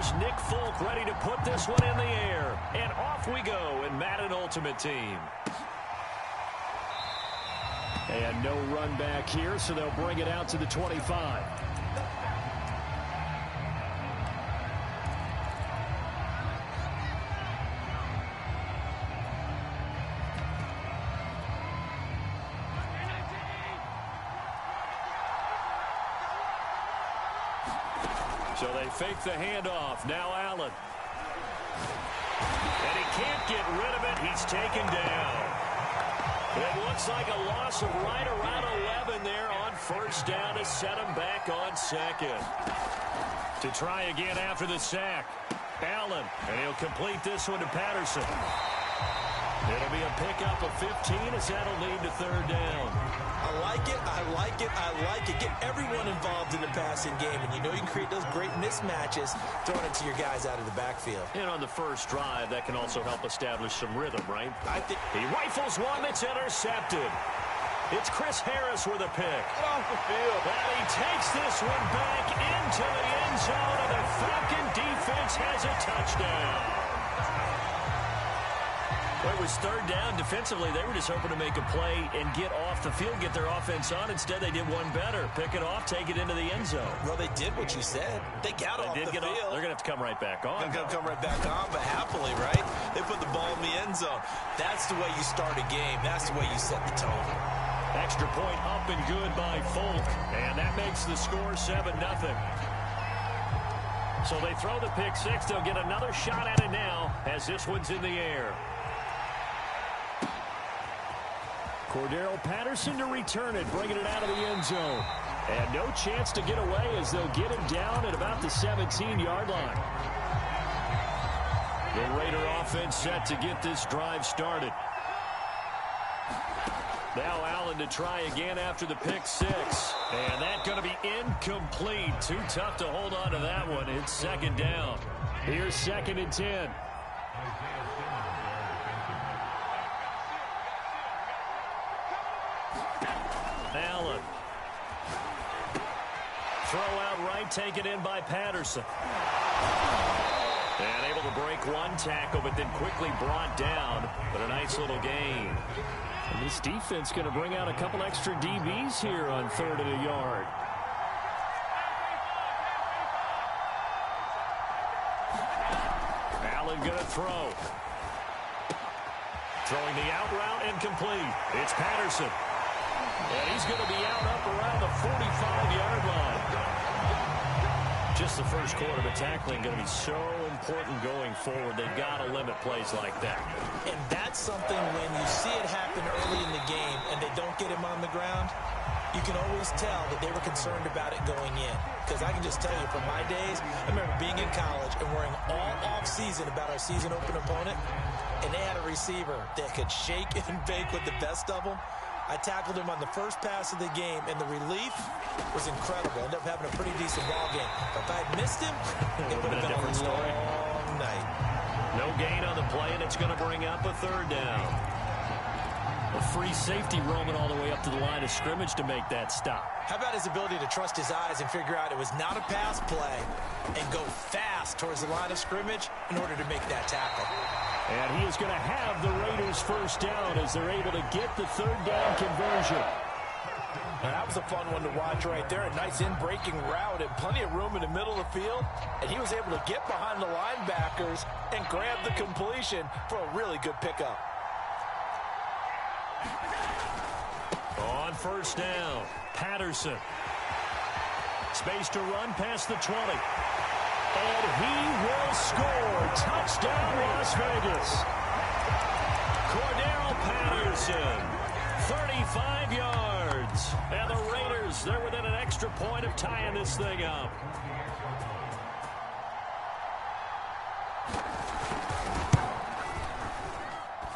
Here's Nick Folk ready to put this one in the air. And off we go in Madden Ultimate Team. And no run back here, so they'll bring it out to the 25. So they fake the handoff. Now Allen. And he can't get rid of it. He's taken down. It looks like a loss of right around 11 there on first down to set him back on second. To try again after the sack. Allen. And he'll complete this one to Patterson. It'll be a pickup of 15 as that'll lead to third down. I like it, I like it, I like it. Get everyone involved in the passing game, and you know you can create those great mismatches throwing it to your guys out of the backfield. And on the first drive, that can also help establish some rhythm, right? I think he rifles one that's intercepted. It's Chris Harris with a pick. Get off the field. And he takes this one back into the end zone, and the Falcon defense has a touchdown. Well, it was third down. Defensively, they were just hoping to make a play and get off the field, get their offense on. Instead, they did one better. Pick it off, take it into the end zone. Well, they did what you said. They got off the field. They're going to have to come right back on. They're going to come right back on, but happily, right? They put the ball in the end zone. That's the way you start a game. That's the way you set the tone. Extra point up and good by Folk. And that makes the score 7-0. So they throw the pick six. They'll get another shot at it now as this one's in the air. Cordero Patterson to return it, bringing it out of the end zone. And no chance to get away as they'll get him down at about the 17-yard line. The Raider offense set to get this drive started. Now Allen to try again after the pick six. And that's going to be incomplete. Too tough to hold on to that one. It's second down. Here's 2nd and 10. Allen. Throw out right, taken in by Patterson. And able to break one tackle, but then quickly brought down. But a nice little gain. And this defense going to bring out a couple extra DBs here on 3rd and a yard. Allen going to throw. Throwing the out route and complete. It's Patterson. And he's going to be out up around the 45-yard line. Just the first quarter, but tackling going to be so important going forward. They've got to limit plays like that. And that's something when you see it happen early in the game and they don't get him on the ground, you can always tell that they were concerned about it going in. Because I can just tell you from my days, I remember being in college and worrying all off-season about our season-open opponent, and they had a receiver that could shake and bake with the best of them. I tackled him on the first pass of the game, and the relief was incredible. Ended up having a pretty decent ball game. But if I had missed him, it would have been a long night. No gain on the play, and it's going to bring up a third down. A free safety roaming all the way up to the line of scrimmage to make that stop. How about his ability to trust his eyes and figure out it was not a pass play and go fast towards the line of scrimmage in order to make that tackle. And he is going to have the Raiders first down as they're able to get the third down conversion. That was a fun one to watch right there. A nice in-breaking route and plenty of room in the middle of the field. And he was able to get behind the linebackers and grab the completion for a really good pickup. On first down, Patterson. Space to run past the 20. And he will score. Touchdown, Las Vegas. Cordero Patterson, 35 yards. And the Raiders, they're within an extra point of tying this thing up.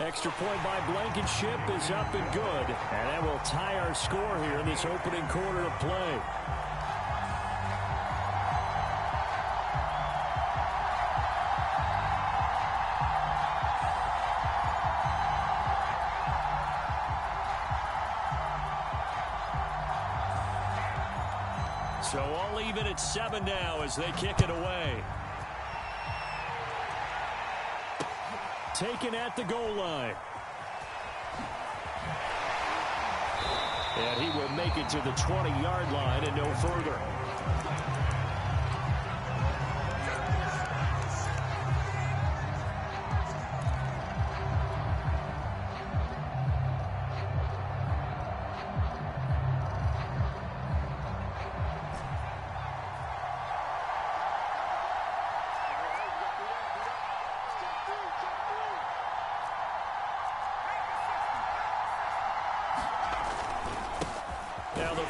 Extra point by Blankenship is up and good. And that will tie our score here in this opening quarter of play. So all even at 7 now as they kick it away. taken at the goal line. And he will make it to the 20-yard line and no further.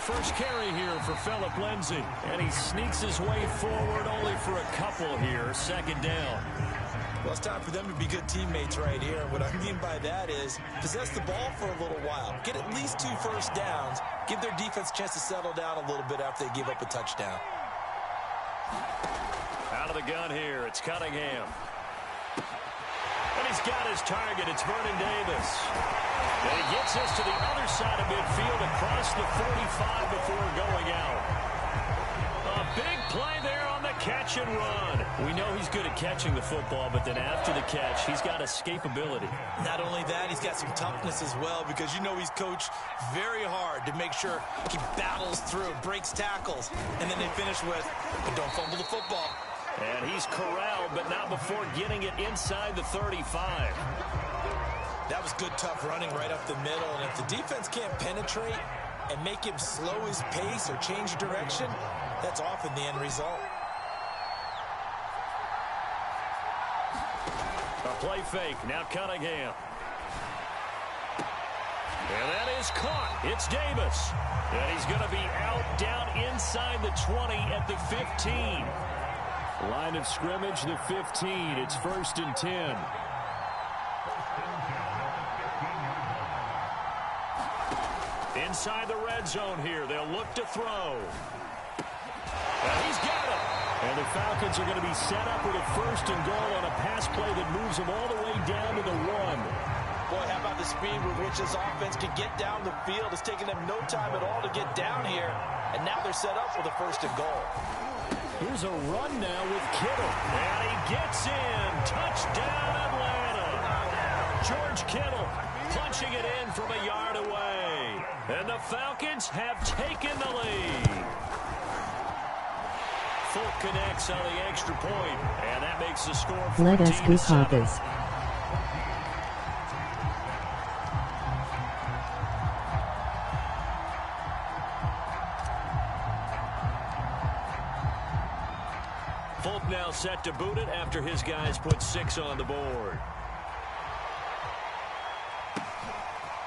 First carry here for Phillip Lindsay. And he sneaks his way forward only for a couple here. Second down. Well, it's time for them to be good teammates right here. What I mean by that is possess the ball for a little while. Get at least 2 first downs. Give their defense a chance to settle down a little bit after they give up a touchdown. Out of the gun here. It's Cunningham. And he's got his target. It's Vernon Davis. And he gets us to the other side of midfield across the 45 before going out. A big play there on the catch and run. We know he's good at catching the football, but then after the catch, he's got escapability. Not only that, he's got some toughness as well, because you know he's coached very hard to make sure he battles through, breaks tackles, and then they finish with, don't fumble the football. And he's corralled, but not before getting it inside the 35. That was good, tough running right up the middle. And if the defense can't penetrate and make him slow his pace or change direction, that's often the end result. A play fake. Now Cunningham. And that is caught. It's Davis. And he's going to be out down inside the 20 at the 15. Line of scrimmage, the 15. It's 1st and 10. Inside the red zone here. They'll look to throw. And he's got it. And the Falcons are going to be set up with a 1st and goal on a pass play that moves them all the way down to the 1. Boy, how about the speed with which this offense can get down the field? It's taken them no time at all to get down here. And now they're set up with a 1st and goal. Here's a run now with Kittle. And he gets in. Touchdown, Atlanta. George Kittle punching it in from a yard away. And the Falcons have taken the lead. Folk connects on the extra point. And that makes the score 14-7. Let us go Packers. Folk now set to boot it after his guys put 6 on the board.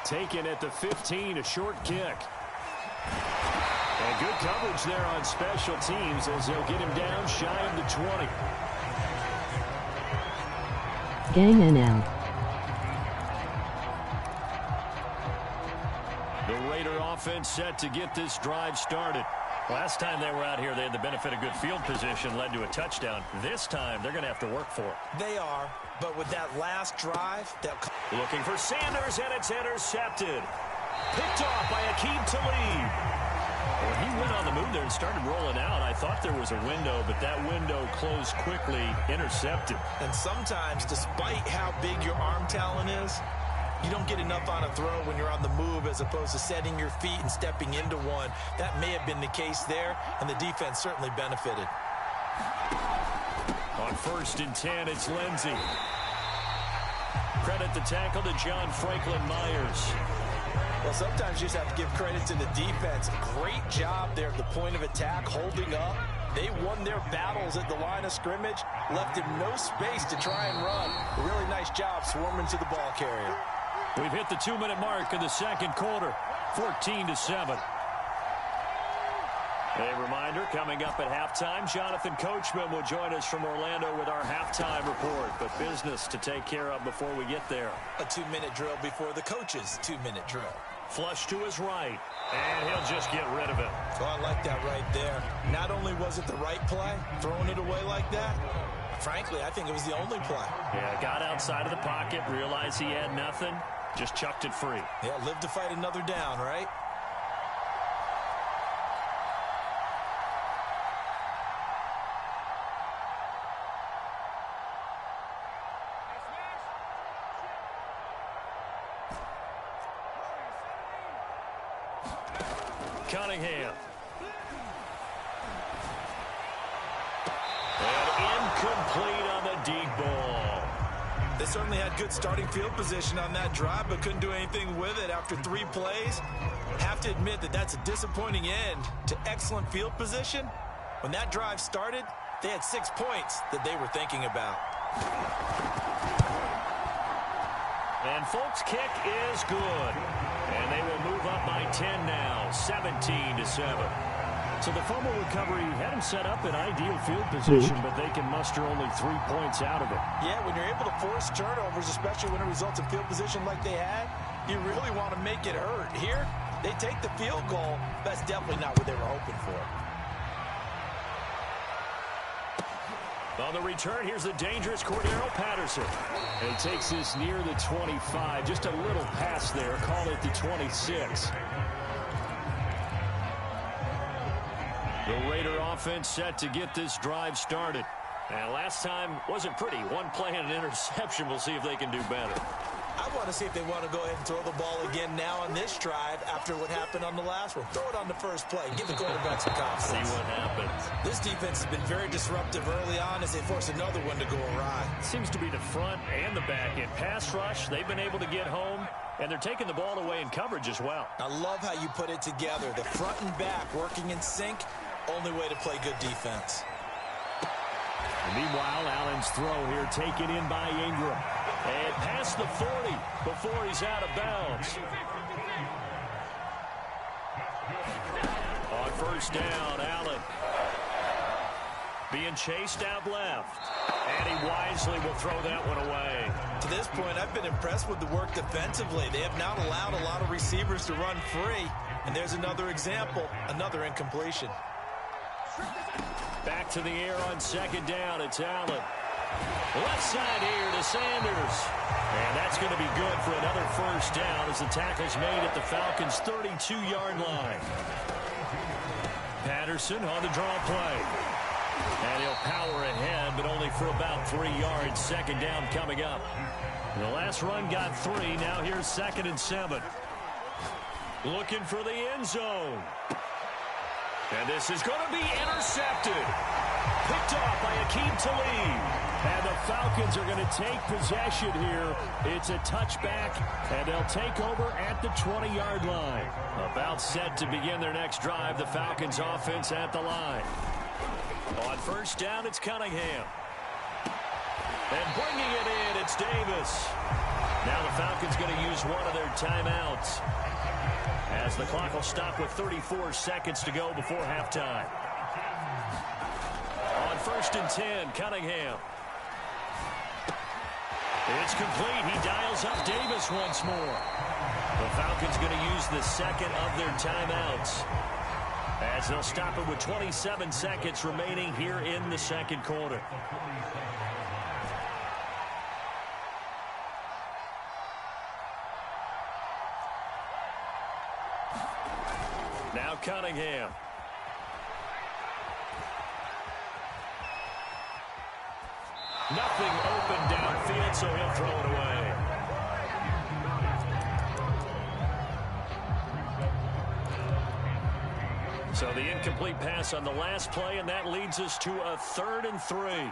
Taken at the 15, a short kick. And good coverage there on special teams as they'll get him down shy of the 20. Gang NL. The Raider offense set to get this drive started. Last time they were out here, they had the benefit of good field position, led to a touchdown. This time, they're going to have to work for it. They are, but with that last drive, looking for Sanders, and it's intercepted. Picked off by Aqib Talib. When he went on the move there and started rolling out, I thought there was a window, but that window closed quickly, intercepted. And sometimes, despite how big your arm talent is, you don't get enough on a throw when you're on the move as opposed to setting your feet and stepping into one. That may have been the case there, and the defense certainly benefited. On 1st and 10, it's Lindsay. Credit the tackle to John Franklin Myers. Well, sometimes you just have to give credit to the defense. Great job there at the point of attack, holding up. They won their battles at the line of scrimmage, left him no space to try and run. A really nice job swarming to the ball carrier. We've hit the 2-minute mark in the second quarter, 14-7. A reminder, coming up at halftime, Jonathan Coachman will join us from Orlando with our halftime report, but business to take care of before we get there. A 2-minute drill before the coach's 2-minute drill. Flush to his right, and he'll just get rid of it. Oh, I like that right there. Not only was it the right play, throwing it away like that, frankly, I think it was the only play. Yeah, got outside of the pocket, realized he had nothing, just chucked it free. Yeah, live to fight another down, right? Cunningham. And incomplete on the deep ball. They certainly had good starting field position on that drive, but couldn't do anything with it after 3 plays. Have to admit that that's a disappointing end to excellent field position. When that drive started, they had 6 points that they were thinking about. And Folks' kick is good. And they will move up by 10 now, 17-7. So the fumble recovery had him set up in ideal field position, but they can muster only 3 points out of it. Yeah, when you're able to force turnovers, especially when it results in field position like they had, you really want to make it hurt. Here, they take the field goal. That's definitely not what they were hoping for. On the return, here's the dangerous Cordero Patterson. And he takes this near the 25. Just a little pass there. Call it the 26. The Raider offense set to get this drive started. And last time wasn't pretty. 1 play and an interception. We'll see if they can do better. I want to see if they want to go ahead and throw the ball again now on this drive after what happened on the last one. Throw it on the first play. Give the quarterback some confidence. See what happens. This defense has been very disruptive early on as they force another one to go awry. Seems to be the front and the back end. Pass rush, they've been able to get home, and they're taking the ball away in coverage as well. I love how you put it together. The front and back working in sync. Only way to play good defense. Meanwhile, Allen's throw here taken in by Ingram. And past the 40 before he's out of bounds. On first down, Allen being chased out left. And he wisely will throw that one away. To this point, I've been impressed with the work defensively. They have not allowed a lot of receivers to run free. And there's another example, another incompletion. Back to the air on second down. It's Allen. Left side here to Sanders. And that's going to be good for another first down as the tackle's made at the Falcons' 32-yard line. Patterson on the draw play. And he'll power ahead, but only for about 3 yards. Second down coming up. And the last run got 3. Now here's 2nd and 7. Looking for the end zone. And this is going to be intercepted. Picked off by Akeem Talib. And the Falcons are going to take possession here. It's a touchback, and they'll take over at the 20-yard line. About set to begin their next drive. The Falcons offense at the line. On first down, it's Cunningham. And bringing it in, it's Davis. Now the Falcons going to use one of their timeouts, as the clock will stop with 34 seconds to go before halftime. On first and 10, Cunningham. It's complete. He dials up Davis once more. The Falcons going to use the second of their timeouts, as they'll stop it with 27 seconds remaining here in the second quarter. Now Cunningham. Nothing open downfield, so he'll throw it away. So the incomplete pass on the last play, and that leads us to a 3rd and 3.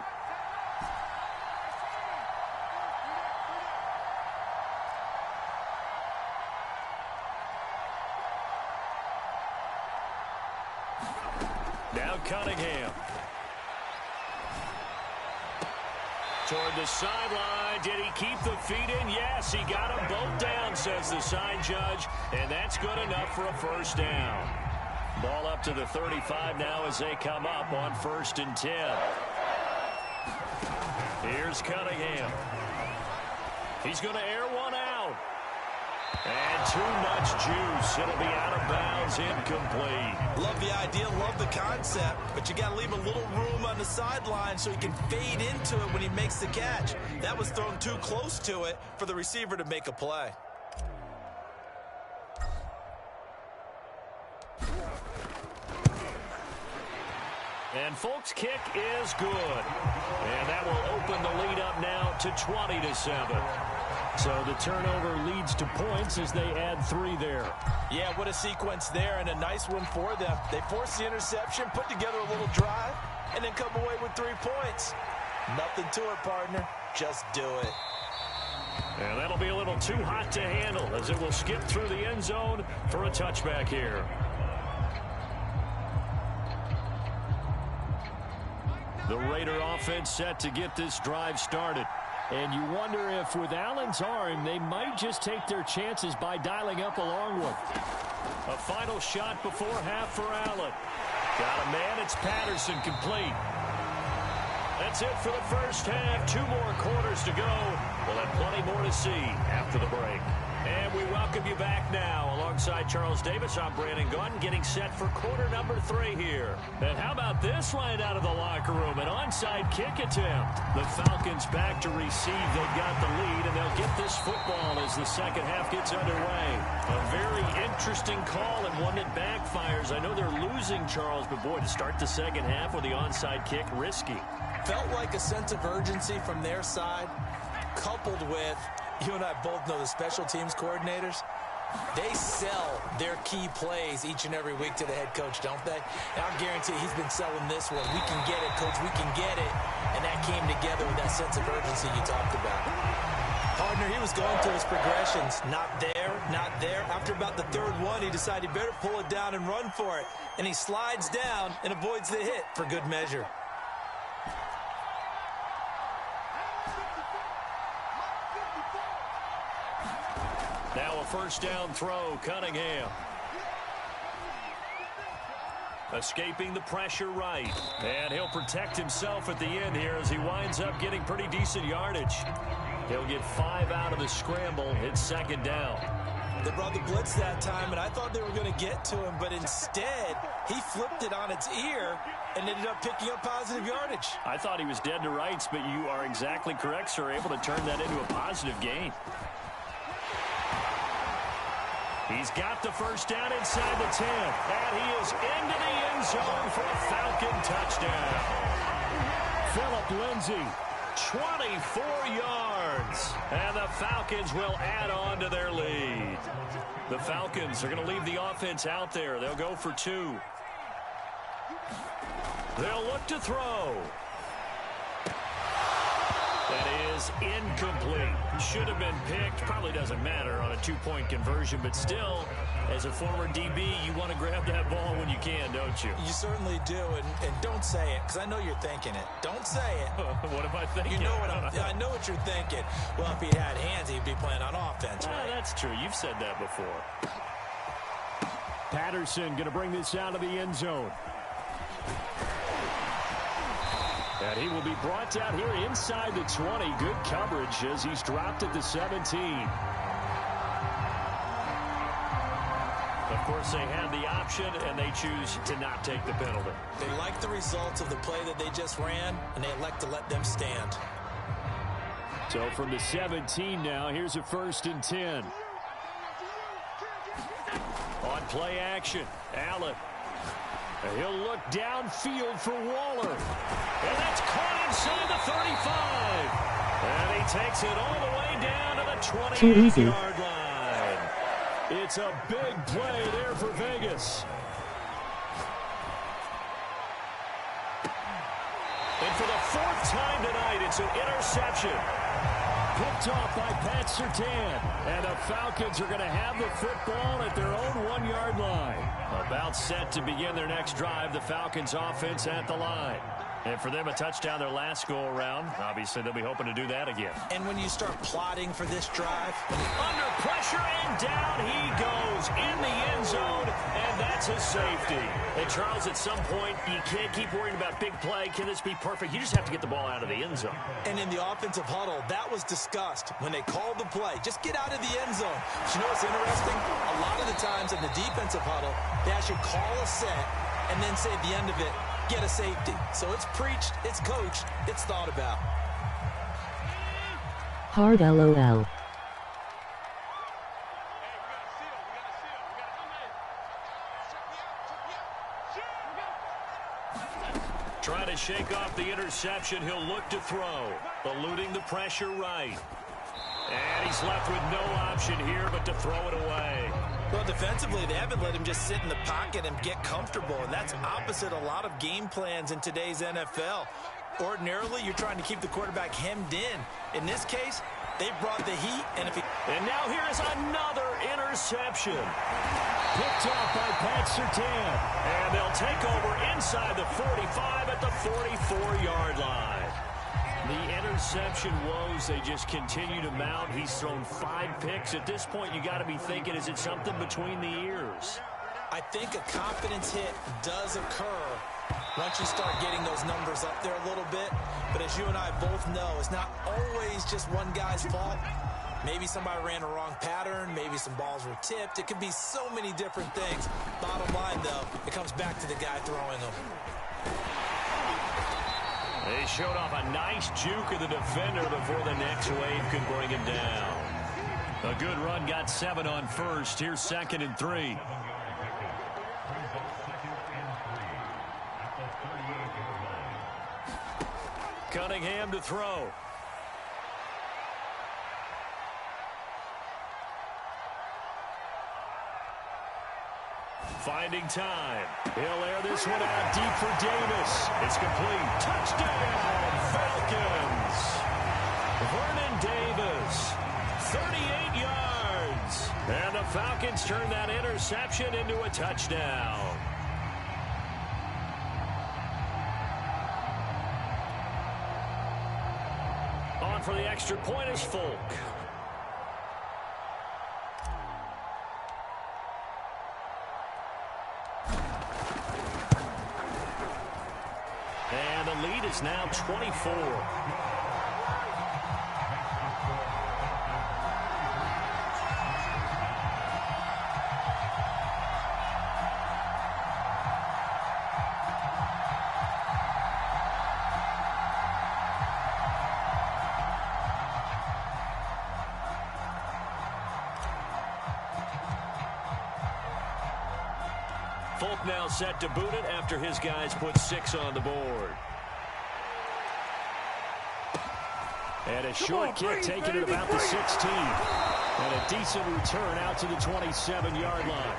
Now Cunningham. Toward the sideline. Did he keep the feet in? Yes, he got them both down, says the side judge. And that's good enough for a first down. Ball up to the 35 now as they come up on 1st and 10. Here's Cunningham. He's going to air one out. And too much juice. It'll be out of bounds, incomplete. Love the idea, love the concept, but you got to leave a little room on the sideline so he can fade into it when he makes the catch. That was thrown too close to it for the receiver to make a play. And Folks' kick is good. And that will open the lead up now to 20-7. So the turnover leads to points as they add 3 there. Yeah, what a sequence there, and a nice one for them. They force the interception, put together a little drive, and then come away with 3 points. Nothing to it, partner. Just do it. And that'll be a little too hot to handle as it will skip through the end zone for a touchback here. The Raider offense set to get this drive started. And you wonder if with Allen's arm, they might just take their chances by dialing up a long one. A final shot before half for Allen. Got a man, it's Patterson, complete. That's it for the first half. 2 more quarters to go. We'll have plenty more to see after the break. And we welcome you back now. Alongside Charles Davis, I'm Brandon Gunn, getting set for quarter number 3 here. And how about this line out of the locker room? An onside kick attempt. The Falcons back to receive. They've got the lead, and they'll get this football as the second half gets underway. A very interesting call and one that backfires. I know they're losing, Charles, but boy, to start the second half with the onside kick, risky. Felt like a sense of urgency from their side, coupled with, you and I both know the special teams coordinators, they sell their key plays each and every week to the head coach, don't they? And I'll guarantee he's been selling this one. We can get it, coach, we can get it. And that came together with that sense of urgency you talked about. Partner, he was going through his progressions. Not there, not there. After about the 3rd one, he decided he better pull it down and run for it. And he slides down and avoids the hit for good measure. Now a first down throw, Cunningham. Escaping the pressure right. And he'll protect himself at the end here as he winds up getting pretty decent yardage. He'll get 5 out of the scramble. It's second down. They brought the blitz that time, and I thought they were going to get to him, but instead, he flipped it on its ear and ended up picking up positive yardage. I thought he was dead to rights, but you are exactly correct, sir. Able to turn that into a positive gain. He's got the first down inside the 10. And he is into the end zone for a Falcon touchdown. Phillip Lindsay, 24 yards. And the Falcons will add on to their lead. The Falcons are going to leave the offense out there. They'll go for 2. They'll look to throw. That is incomplete. Should have been picked. Probably doesn't matter on a 2-point conversion, but still, as a former DB, you want to grab that ball when you can, don't you? You certainly do, and don't say it, because I know you're thinking it. Don't say it. What am I thinking? You know what I know what you're thinking. Well, if he had hands, he'd be playing on offense, right? That's true. You've said that before. Patterson going to bring this out of the end zone. And he will be brought down here inside the 20. Good coverage as he's dropped at the 17. Of course, they had the option, and they choose to not take the penalty. They like the results of the play that they just ran, and they elect to let them stand. So from the 17 now, here's a 1st and 10. On play action, Allen. And he'll look downfield for Waller. And that's caught inside the 35. And he takes it all the way down to the 28-yard line. It's a big play there for Vegas. And for the 4th time tonight, it's an interception. Picked off by Pat Surtain. And the Falcons are going to have the football at their own 1-yard line. About set to begin their next drive. The Falcons offense at the line. And for them, a touchdown their last go-around. Obviously, they'll be hoping to do that again. And when you start plotting for this drive, under pressure, and down he goes in the end zone, and that's a safety. And, Charles, at some point, you can't keep worrying about big play. Can this be perfect? You just have to get the ball out of the end zone. And in the offensive huddle, that was discussed when they called the play. Just get out of the end zone. But you know what's interesting? A lot of the times in the defensive huddle, they actually call a set and then say at the end of it, get a safety. So it's preached, it's coached, it's thought about. Hard LOL. Trying to shake off the interception. He'll look to throw. Eluding the pressure right. And he's left with no option here but to throw it away. Well, defensively, they haven't let him just sit in the pocket and get comfortable, and that's opposite a lot of game plans in today's NFL. Ordinarily, you're trying to keep the quarterback hemmed in. In this case, they brought the heat, and And now here is another interception. Picked off by Pat Surtain. And they'll take over inside the 45 at the 44-yard line. The interception woes, they just continue to mount. He's thrown 5 picks. At this point, you got to be thinking, is it something between the ears? I think a confidence hit does occur once you start getting those numbers up there a little bit. But as you and I both know, it's not always just one guy's fault. Maybe somebody ran a wrong pattern. Maybe some balls were tipped. It could be so many different things. Bottom line, though, it comes back to the guy throwing them. They showed off a nice juke of the defender before the next wave could bring him down. A good run, got 7 on first. Here's 2nd and 3. Cunningham to throw. Finding time. He'll air this one out deep for Davis. It's complete. Touchdown, Falcons. Vernon Davis, 38 yards. And the Falcons turn that interception into a touchdown. On for the extra point is Folk. And the lead is now 24. Folk now set to boot it after his guys put 6 on the board. And a short kick taken at about the 16. And a decent return out to the 27-yard line.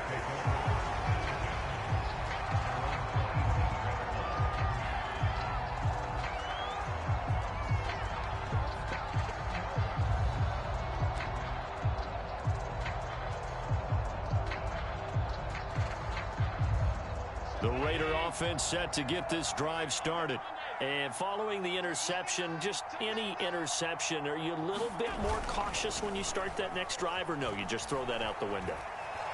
The Raider offense set to get this drive started. And following the interception, just any interception, are you a little bit more cautious when you start that next drive, or no, you just throw that out the window?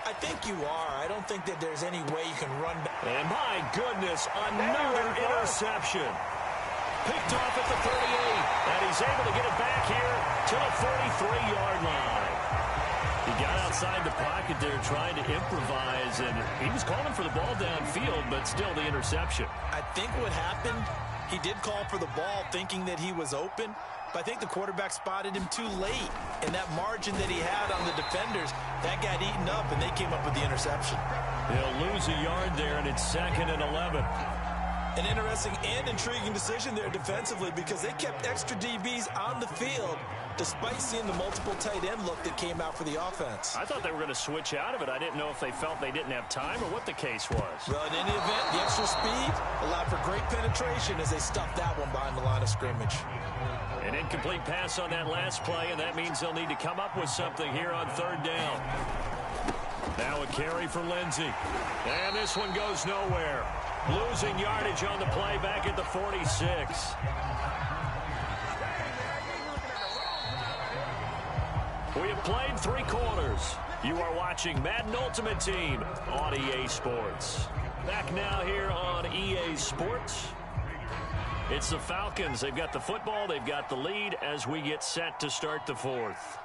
I think you are. I don't think that there's any way you can run back. And my goodness, another interception. Picked off at the 38, and he's able to get it back here to the 43-yard line. He got outside the pocket there trying to improvise, and he was calling for the ball downfield, but still the interception. I think what happened, he did call for the ball thinking that he was open, but I think the quarterback spotted him too late. And that margin that he had on the defenders, that got eaten up, and they came up with the interception. He'll lose a yard there, and it's 2nd and 11. An interesting and intriguing decision there defensively, because they kept extra DBs on the field despite seeing the multiple tight end look that came out for the offense. I thought they were going to switch out of it. I didn't know if they felt they didn't have time or what the case was. Well, in any event, the extra speed allowed for great penetration as they stuffed that one behind the line of scrimmage. An incomplete pass on that last play, and that means they'll need to come up with something here on 3rd down. Now a carry for Lindsey. And this one goes nowhere. Losing yardage on the play back at the 46. We have played 3 quarters. You are watching Madden Ultimate Team on EA Sports. Back now here on EA Sports. It's the Falcons. They've got the football. They've got the lead as we get set to start the 4th.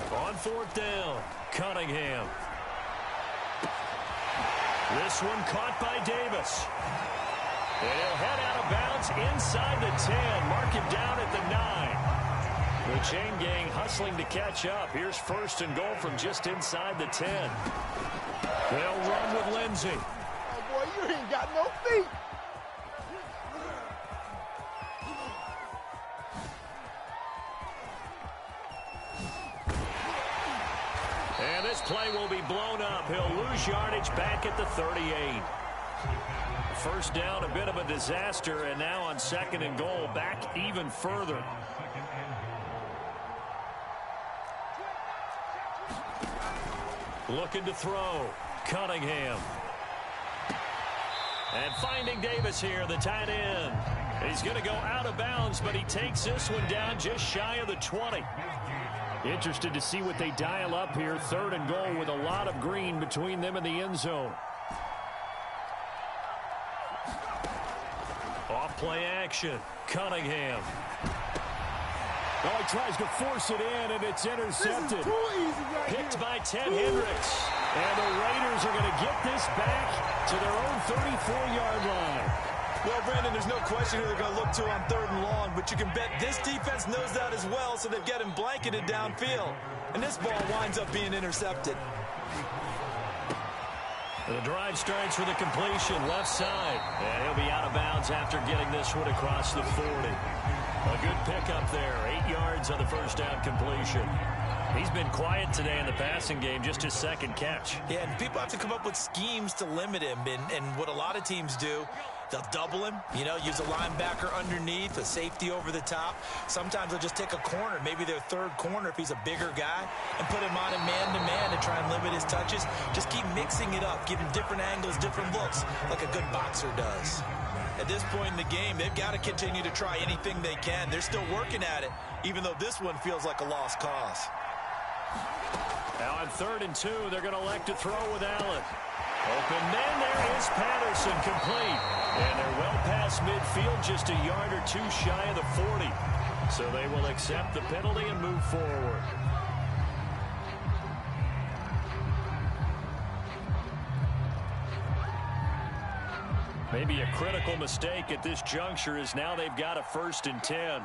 On 4th down, Cunningham. This one caught by Davis. And he'll head out of bounds inside the 10. Mark him down at the 9. The chain gang hustling to catch up. Here's 1st and goal from just inside the 10. They'll run with Lindsey. Oh, boy, you ain't got no feet. And this play will be blown up. He'll lose yardage back at the 38. First down, a bit of a disaster, and now on 2nd and goal, back even further. Looking to throw. Cunningham. And finding Davis here, the tight end. He's going to go out of bounds, but he takes this one down just shy of the 20. Interested to see what they dial up here. 3rd and goal with a lot of green between them and the end zone. Off play action. Cunningham. Oh, he tries to force it in, and it's intercepted. This is too easy right Picked here. by Ted Hendricks. And the Raiders are going to get this back to their own 34-yard line. Well, Brandon, there's no question who they're going to look to on 3rd and long, but you can bet this defense knows that as well, so they've got him blanketed downfield. And this ball winds up being intercepted. The drive starts with a completion left side. And he'll be out of bounds after getting this one across the 40. A good pickup there. 8 yards on the first down completion. He's been quiet today in the passing game, just his 2nd catch. Yeah, and people have to come up with schemes to limit him. And what a lot of teams do, they'll double him, use a linebacker underneath, a safety over the top. Sometimes they'll just take a corner, maybe their 3rd corner if he's a bigger guy, and put him on him man-to-man to try and limit his touches. Just keep mixing it up, give him different angles, different looks, like a good boxer does. At this point in the game, they've got to continue to try anything they can. They're still working at it, even though this one feels like a lost cause. Now on 3rd and 2, they're going to elect to throw with Allen. Open man, there is Patterson, complete. And they're well past midfield, just a yard or two shy of the 40. So they will accept the penalty and move forward. Maybe a critical mistake at this juncture is now they've got a 1st and 10.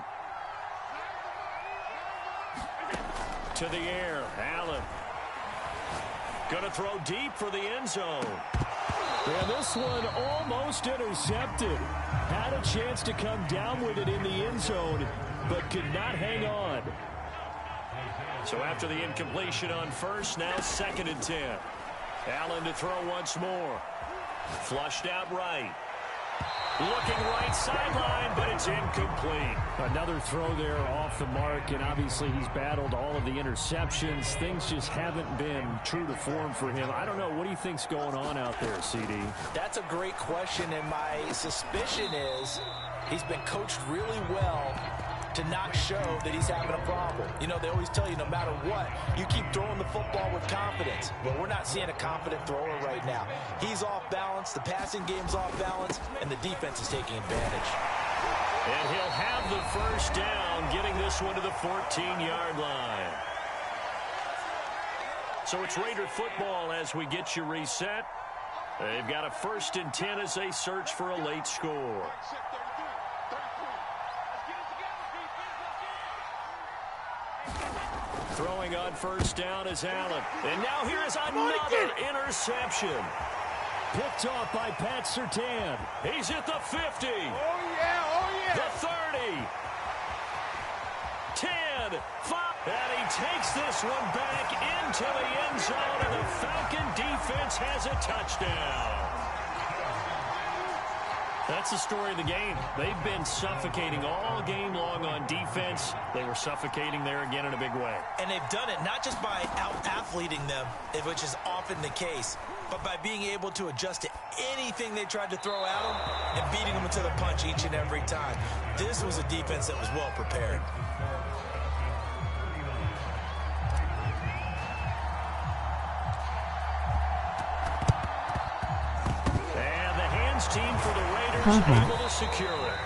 To the air, Allen. Going to throw deep for the end zone. And this one almost intercepted. Had a chance to come down with it in the end zone, but could not hang on. So after the incompletion on 1st, now 2nd and 10. Allen to throw once more. Flushed out right. Looking right sideline, but it's incomplete. Another throw there off the mark, and obviously he's battled all of the interceptions. Things just haven't been true to form for him. I don't know. What do you think's going on out there, CD? That's a great question, and my suspicion is he's been coached really well to not show that he's having a problem. They always tell you no matter what, you keep throwing the football with confidence. Well, we're not seeing a confident thrower right now. He's off balance, the passing game's off balance, and the defense is taking advantage. And he'll have the first down, getting this one to the 14-yard line. So it's Raider football as we get you reset. They've got a 1st and 10 as they search for a late score. Throwing on 1st down is Allen. And now here is another interception. Picked off by Pat Surtain. He's at the 50. Oh, yeah, oh, yeah. The 30. 10, 5. And he takes this one back into the end zone, and the Falcon defense has a touchdown. That's the story of the game. They've been suffocating all game long on defense. They were suffocating there again in a big way. And they've done it not just by out-athleting them, which is often the case, but by being able to adjust to anything they tried to throw at them and beating them to the punch each and every time. This was a defense that was well prepared. And the hands team for the Raiders able to secure it.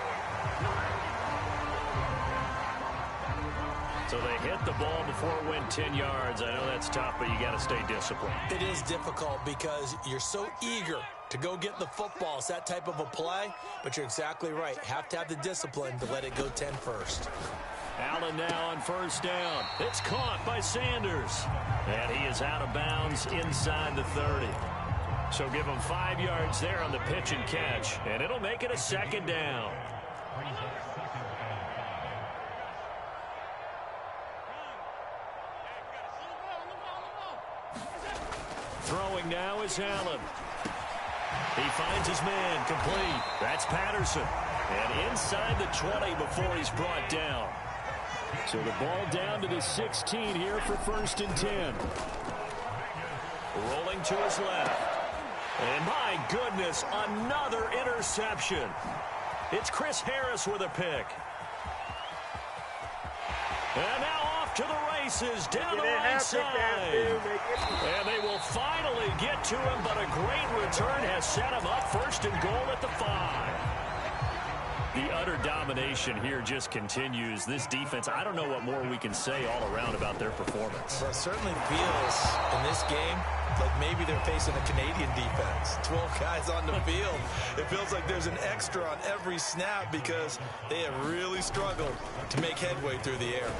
So they hit the ball before it went 10 yards. I know that's tough, but you got to stay disciplined. It is difficult because you're so eager to go get the football. It's that type of a play, but you're exactly right. Have to have the discipline to let it go 10 first. Allen now on first down. It's caught by Sanders. And he is out of bounds inside the 30. So give him 5 yards there on the pitch and catch, and it'll make it a second down. Throwing now is Allen. He finds his man complete. That's Patterson. And inside the 20 before he's brought down. So the ball down to the 16 here for 1st and 10. Rolling to his left. And my goodness, another interception. It's Chris Harris with a pick. And now off to the races down the right side. And they will finally get to him, but a great return has set him up 1st and goal at the 5. The utter domination here just continues. This defense, I don't know what more we can say all around about their performance. Well, it certainly feels in this game like maybe they're facing a Canadian defense. 12 guys on the field. It feels like there's an extra on every snap because they have really struggled to make headway through the air.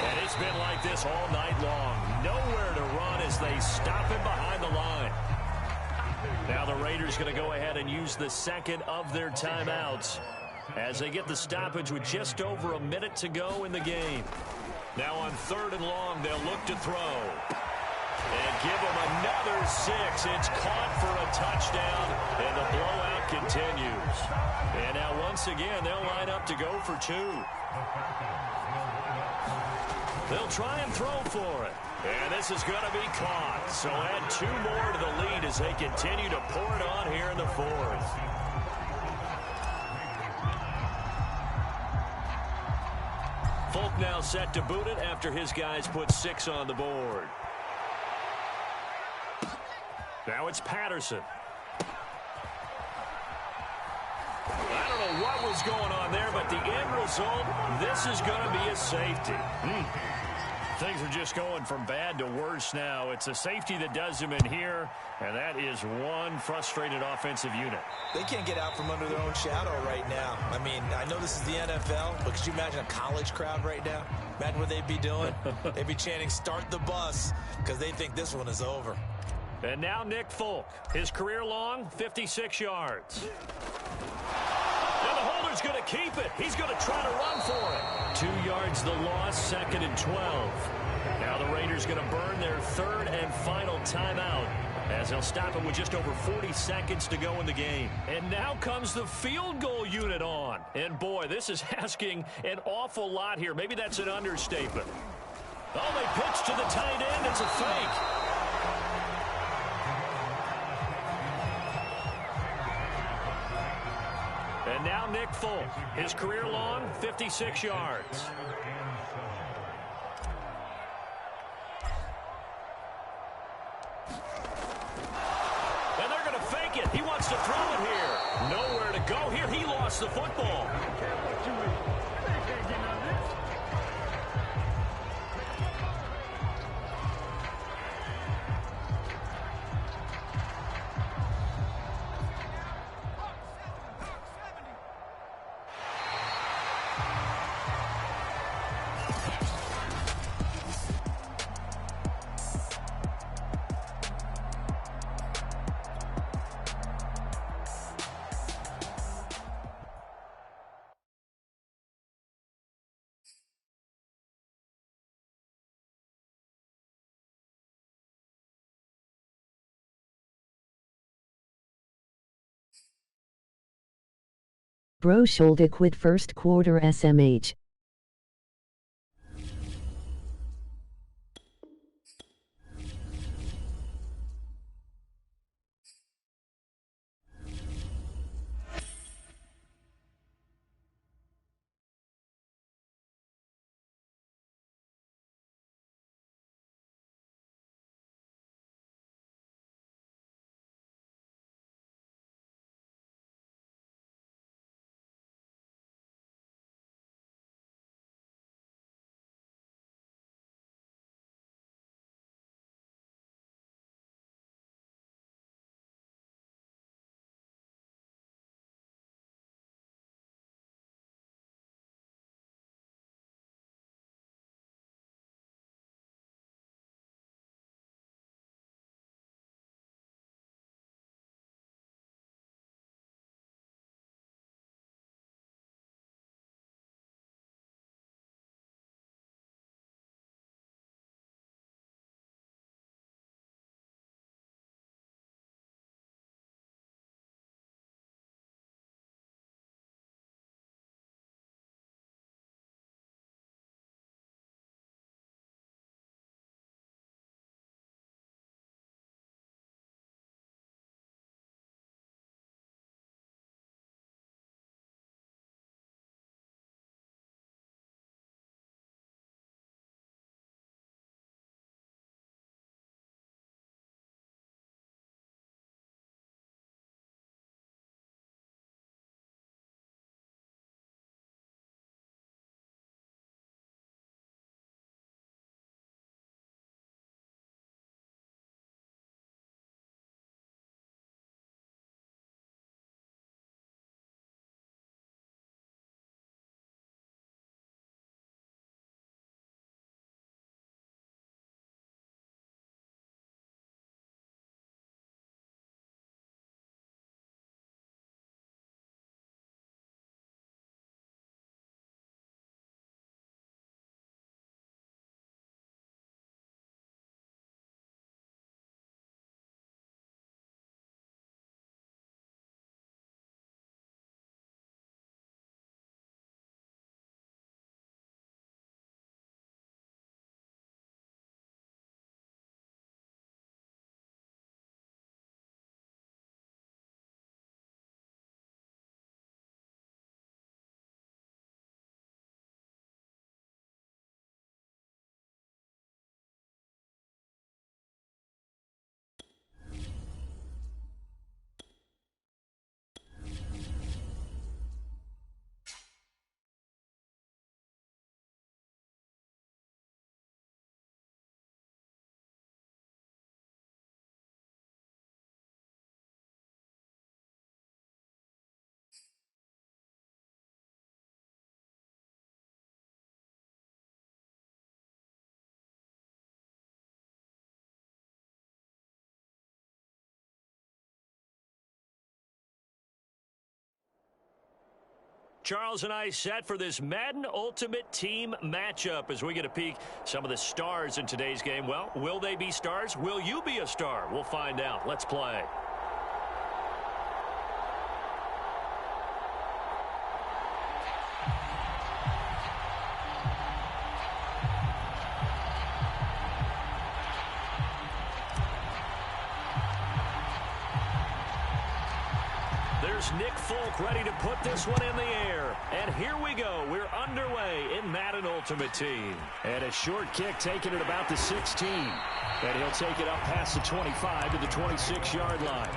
And it's been like this all night long. Nowhere to run as they stop him behind the line. Now the Raiders going to go ahead and use the second of their timeouts as they get the stoppage with just over a minute to go in the game. Now on 3rd and long, they'll look to throw. And give him another 6. It's caught for a touchdown, and the blowout continues. And now once again, they'll line up to go for 2. They'll try and throw for it. And this is going to be caught. So add 2 more to the lead as they continue to pour it on here in the 4th. Folk now set to boot it after his guys put 6 on the board. Now it's Patterson. I don't know what was going on there, but the end result, this is going to be a safety. Things are just going from bad to worse now. It's a safety that does him in here, and that is one frustrated offensive unit. They can't get out from under their own shadow right now. I mean, I know this is the NFL, but could you imagine a college crowd right now? Imagine what they'd be doing. They'd be chanting, "Start the bus," because they think this one is over. And now Nick Folk. His career long, 56 yards. Now the holder's going to keep it. He's going to try to run for it. 2 yards the loss, 2nd and 12. Now the Raiders going to burn their 3rd and final timeout as they'll stop it with just over 40 seconds to go in the game. And now comes the field goal unit on. And boy, this is asking an awful lot here. Maybe that's an understatement. Oh, they pitch to the tight end. It's a fake. And now Nick Folk. His career long, 56 yards. And they're going to fake it. He wants to throw it here. Nowhere to go here. He lost the football. Bro shoulder quit first quarter SMH. Charles and I set for this Madden Ultimate Team matchup as we get a peek some of the stars in today's game. Well, will they be stars? Will you be a star? We'll find out. Let's play. Nick Folk ready to put this one in the air. And here we go. We're underway in Madden Ultimate Team. And a short kick taken at about the 16. And he'll take it up past the 25 to the 26-yard line.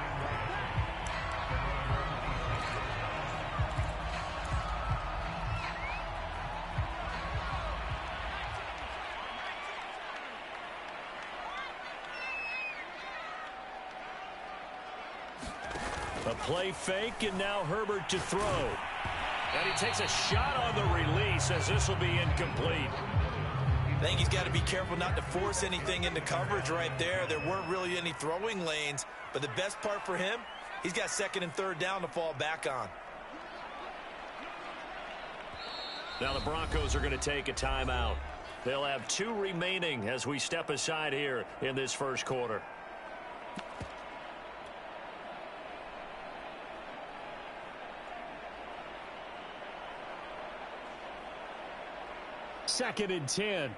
A play fake, and now Herbert to throw. And he takes a shot on the release as this will be incomplete. I think he's got to be careful not to force anything into coverage right there. There weren't really any throwing lanes, but the best part for him, he's got second and third down to fall back on. Now the Broncos are going to take a timeout. They'll have 2 remaining as we step aside here in this first quarter. Second and 10.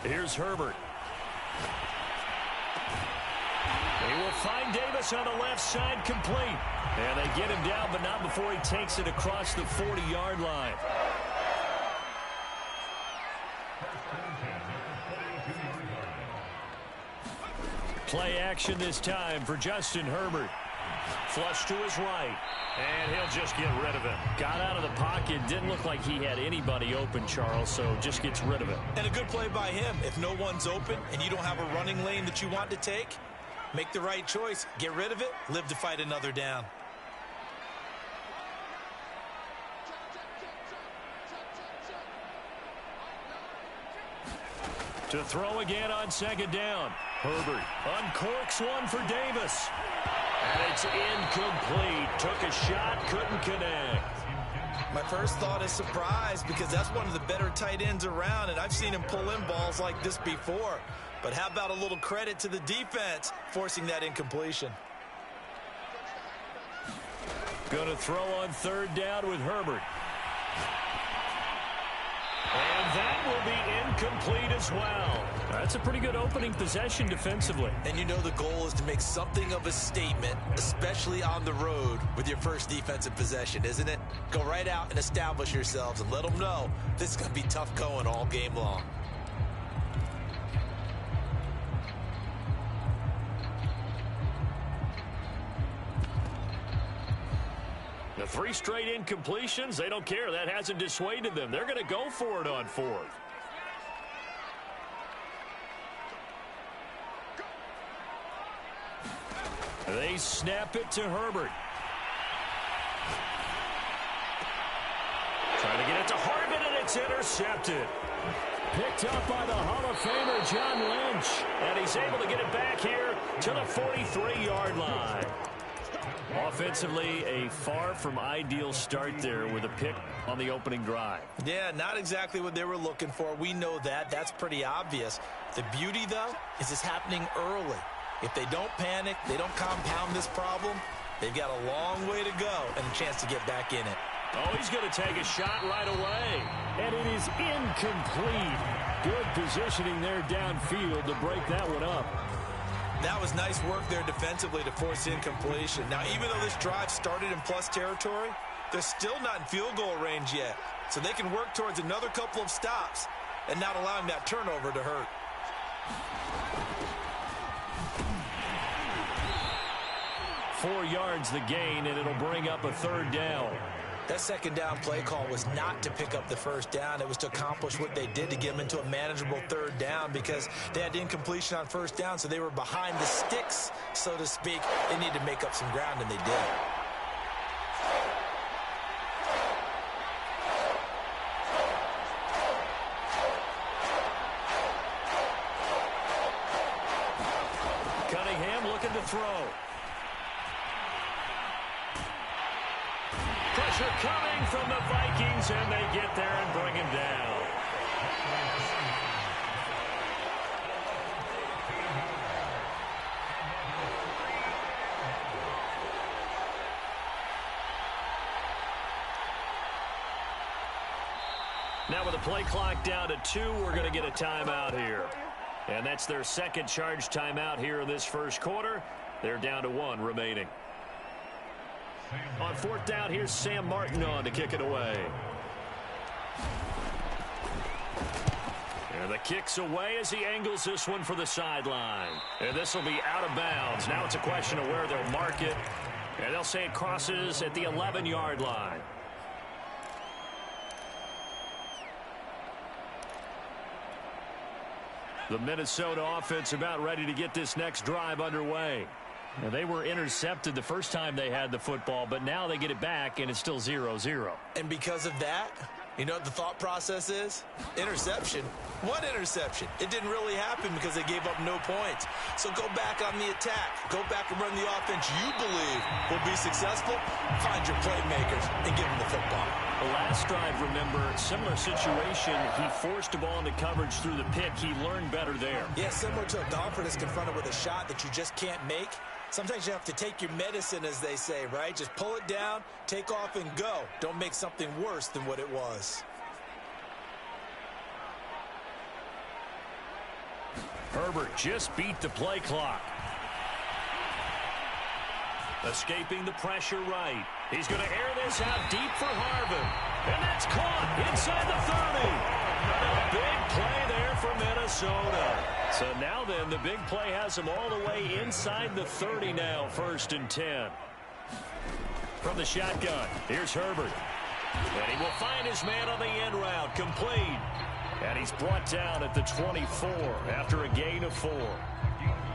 Here's Herbert. He will find Davis on the left side, complete. And they get him down, but not before he takes it across the 40-yard line. Play action this time for Justin Herbert. Flush to his right. And he'll just get rid of it. Got out of the pocket. Didn't look like he had anybody open, Charles, so just gets rid of it. And a good play by him. If no one's open and you don't have a running lane that you want to take, make the right choice. Get rid of it. Live to fight another down. To throw again on second down. Herbert uncorks one for Davis. And it's incomplete. Took a shot, couldn't connect. My first thought is surprise because that's one of the better tight ends around, and I've seen him pull in balls like this before. But how about a little credit to the defense forcing that incompletion? Going to throw on third down with Herbert. And that will be incomplete as well. That's a pretty good opening possession defensively. And you know the goal is to make something of a statement, especially on the road with your first defensive possession, isn't it? Go right out and establish yourselves and let them know this is going to be tough going all game long. The 3 straight incompletions, they don't care. That hasn't dissuaded them. They're going to go for it on 4th. They snap it to Herbert. Trying to get it to Harvin, and it's intercepted. Picked up by the Hall of Famer John Lynch. And he's able to get it back here to the 43-yard line. Offensively, a far from ideal start there with a pick on the opening drive. Yeah, not exactly what they were looking for. We know that. That's pretty obvious. The beauty, though, is it's happening early. If they don't panic, they don't compound this problem, they've got a long way to go and a chance to get back in it. Oh, he's going to take a shot right away. And it is incomplete. Good positioning there downfield to break that one up. That was nice work there defensively to force incompletion. Now, even though this drive started in plus territory, they're still not in field goal range yet. So they can work towards another couple of stops and not allowing that turnover to hurt. Four yards the gain, and it'll bring up a third down. That second down play call was not to pick up the first down. It was to accomplish what they did to get them into a manageable third down because they had incompletion on first down, so they were behind the sticks, so to speak. They needed to make up some ground, and they did. to throw. Pressure coming from the Vikings, and they get there and bring him down. Now with the play clock down to 2, we're going to get a timeout here. And that's their second charge timeout here in this first quarter. They're down to 1 remaining. On 4th down, here's Sam Martin on to kick it away. And the kick's away as he angles this one for the sideline. And this will be out of bounds. Now it's a question of where they'll mark it. And they'll say it crosses at the 11-yard line. The Minnesota offense about ready to get this next drive underway. Now, they were intercepted the first time they had the football, but now they get it back, and it's still 0-0. And because of that, you know what the thought process is? Interception. What interception? It didn't really happen because they gave up no points. So go back on the attack. Go back and run the offense you believe will be successful. Find your playmakers and give them the football. The last drive, remember, similar situation. He forced the ball into coverage through the pick. He learned better there. Yeah, similar to a golfer that's confronted with a shot that you just can't make. Sometimes you have to take your medicine, as they say, right? Just pull it down, take off, and go. Don't make something worse than what it was. Herbert just beat the play clock. Escaping the pressure right. He's going to air this out deep for Harvin. And that's caught inside the 30. A big play there for Minnesota. So now then, the big play has him all the way inside the 30 now, 1st and 10. From the shotgun, here's Herbert. And he will find his man on the end route, complete. And he's brought down at the 24 after a gain of 4.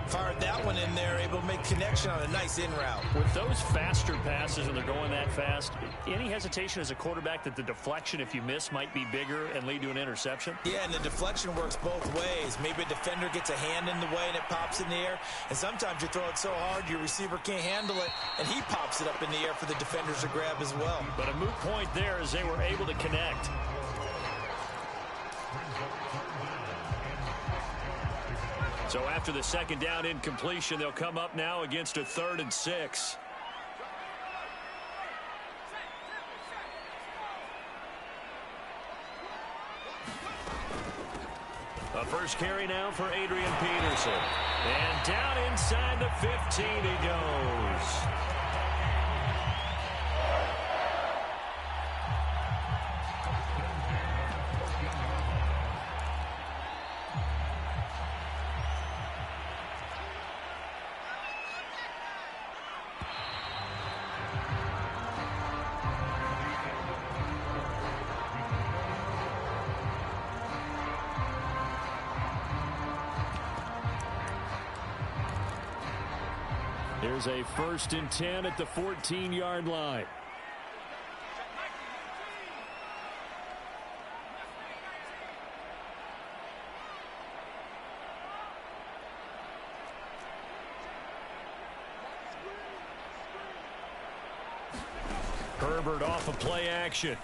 Fired that one in there, able to make connection on a nice in route. With those faster passes and they're going that fast, any hesitation as a quarterback that the deflection, if you miss, might be bigger and lead to an interception? Yeah, and the deflection works both ways. Maybe a defender gets a hand in the way and it pops in the air. And sometimes you throw it so hard your receiver can't handle it, and he pops it up in the air for the defenders to grab as well. But a moot point there as they were able to connect. So after the second down incompletion, they'll come up now against a 3rd and 6. A first carry now for Adrian Peterson. And down inside the 15 he goes. Here's a 1st and 10 at the 14-yard line. Herbert off of play action.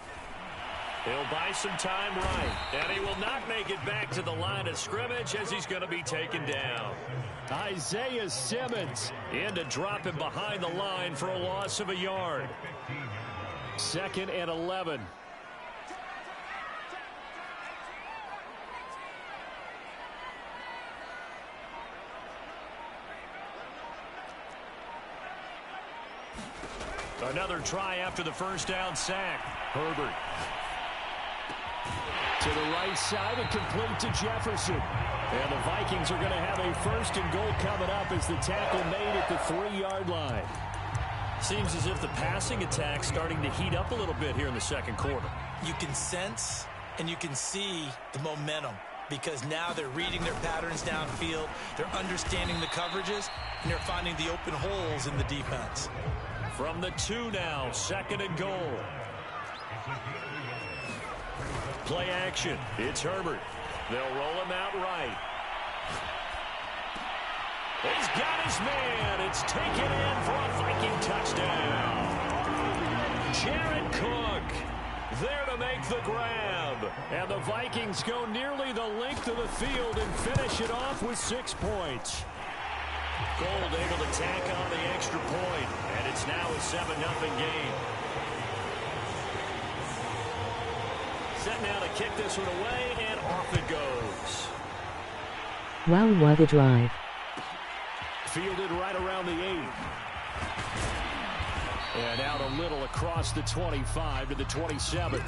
He'll buy some time right, and he will not make it back to the line of scrimmage as he's going to be taken down. Isaiah Simmons in to drop him behind the line for a loss of a yard. 2nd and 11. Another try after the first down sack. Herbert to the right side and complete to Jefferson. And the Vikings are going to have a 1st and goal coming up as the tackle made at the 3-yard line. Seems as if the passing attack's starting to heat up a little bit here in the second quarter. You can sense and you can see the momentum because now they're reading their patterns downfield, they're understanding the coverages, and they're finding the open holes in the defense. From the 2 now, 2nd and goal. Play action. It's Herbert. They'll roll him out right. He's got his man. It's taken in for a Viking touchdown. Jared Cook there to make the grab. And the Vikings go nearly the length of the field and finish it off with 6 points. Gold able to tack on the extra point, and it's now a 7-0 game. Set now to kick this one away, and off it goes. Wow, what a drive. Fielded right around the 8. And out a little across the 25 to the 27.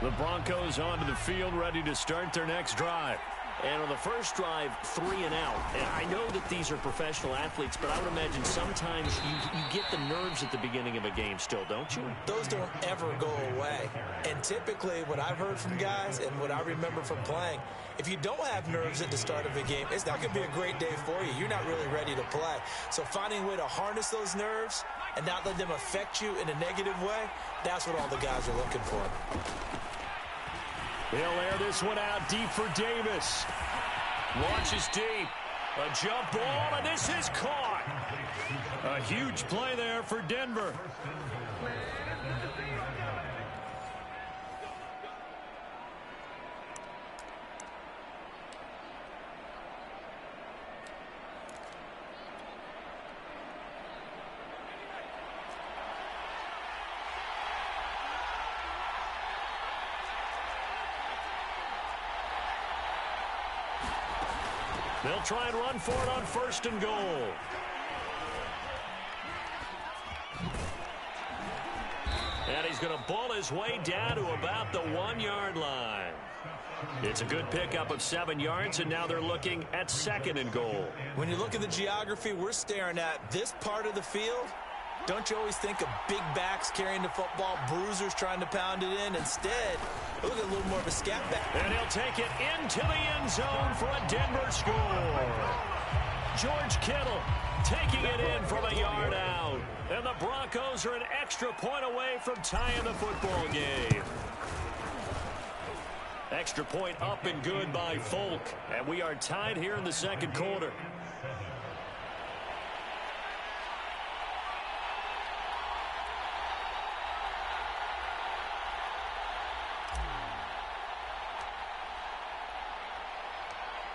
The Broncos onto the field, ready to start their next drive. And on the first drive, 3 and out. And I know that these are professional athletes, but I would imagine sometimes you get the nerves at the beginning of a game still, don't you? Those don't ever go away. And typically, what I've heard from guys and what I remember from playing, if you don't have nerves at the start of a game, it's not going to be a great day for you. You're not really ready to play. So finding a way to harness those nerves and not let them affect you in a negative way, that's what all the guys are looking for. He'll air this one out deep for Davis. Launches deep. A jump ball, and this is caught. A huge play there for Denver. They'll try and run for it on 1st and goal. And he's going to ball his way down to about the 1-yard line. It's a good pickup of 7 yards, and now they're looking at 2nd and goal. When you look at the geography we're staring at, this part of the field, don't you always think of big backs carrying the football, bruisers trying to pound it in? Instead, look at a little more of a scat back. And he'll take it into the end zone for a Denver score. George Kittle taking it in from a yard out. And the Broncos are an extra point away from tying the football game. Extra point up and good by Folk. And we are tied here in the 2nd quarter.